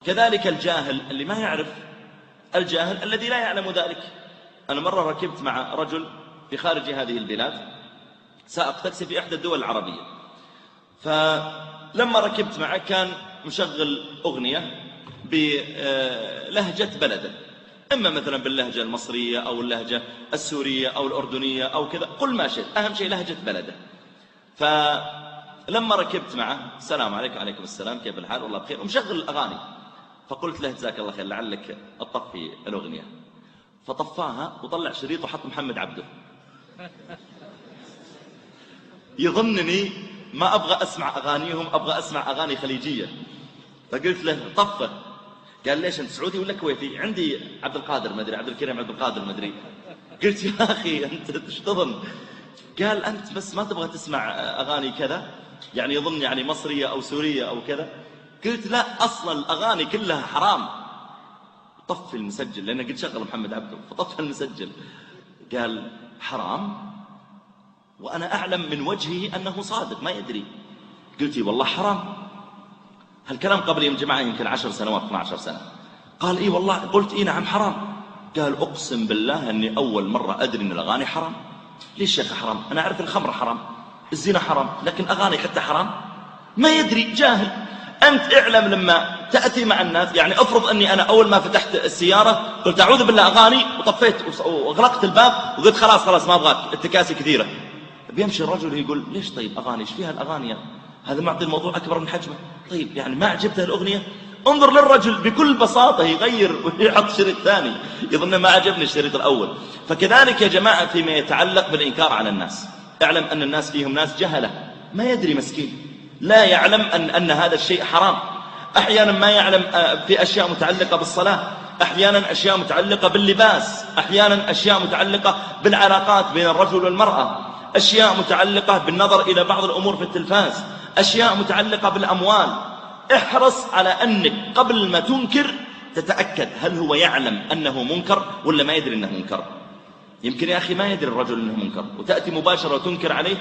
كذلك الجاهل اللي ما يعرف، الجاهل الذي لا يعلم ذلك. أنا مرة ركبت مع رجل في خارج هذه البلاد، سائق تاكسي في إحدى الدول العربية، فلما ركبت معه كان مشغل أغنية بلهجة بلده، إما مثلا باللهجة المصرية أو اللهجة السورية أو الأردنية أو كذا، قل ما شئت، أهم شيء لهجة بلده. فلما ركبت معه السلام عليكم، وعليكم السلام، كيف الحال، والله بخير، ومشغل الأغاني، فقلت له جزاك الله خير لعلك أطفي الأغنية، فطفاها وطلع شريط وحط محمد عبده. يظنني ما أبغى أسمع أغانيهم، أبغى أسمع أغاني خليجية، فقلت له طفه. قال ليش أنت سعودي ولا كويتي؟ عندي عبد القادر مدري، عبد الكريم عبد القادر مدري. قلت يا أخي أنت ايش تظن؟ قال أنت بس ما تبغى تسمع أغاني كذا، يعني يظن يعني مصرية أو سورية أو كذا. قلت لا، أصلا الأغاني كلها حرام. طف المسجل لأنه قد شغل محمد عبده، فطف المسجل. قال حرام وأنا أعلم من وجهه أنه صادق ما يدري. قلت والله حرام. هالكلام قبل يوم جماعة يمكن 10 سنوات 12 سنة. قال إيه والله. قلت إيه نعم حرام. قال أقسم بالله أني أول مرة أدري أن الأغاني حرام. ليش يا أخي حرام؟ أنا أعرف الخمر حرام، الزنا حرام، لكن أغاني حتى حرام؟ ما يدري، جاهل. أنت اعلم لما تأتي مع الناس، يعني أفرض أني أنا أول ما فتحت السيارة قلت أعوذ بالله أغاني وطفيت وأغلقت الباب وقلت خلاص ما أبغاك، التكاسي كثيرة، بيمشي الرجل يقول ليش طيب أغاني، ايش فيها الأغاني يعني؟ هذا معطي الموضوع أكبر من حجمه. طيب يعني ما عجبته الأغنية؟ انظر للرجل بكل بساطة يغير ويحط شريط ثاني، يظن ما عجبني الشريط الأول. فكذلك يا جماعة فيما يتعلق بالإنكار على الناس، اعلم أن الناس فيهم ناس جهلة، ما يدري مسكين، لا يعلم أن هذا الشيء حرام. أحيانا ما يعلم في أشياء متعلقة بالصلاة، أحيانا أشياء متعلقة باللباس، أحيانا أشياء متعلقة بالعلاقات بين الرجل والمرأة، أشياء متعلقة بالنظر إلى بعض الأمور في التلفاز، أشياء متعلقة بالأموال. احرص على أنك قبل ما تنكر تتأكد هل هو يعلم أنه منكر ولا ما يدري أنه منكر. يمكن يا أخي ما يدري الرجل أنه منكر وتأتي مباشرة وتنكر عليه،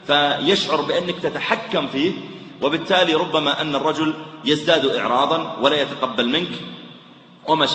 فيشعر بأنك تتحكم فيه، وبالتالي ربما أن الرجل يزداد إعراضا ولا يتقبل منك وما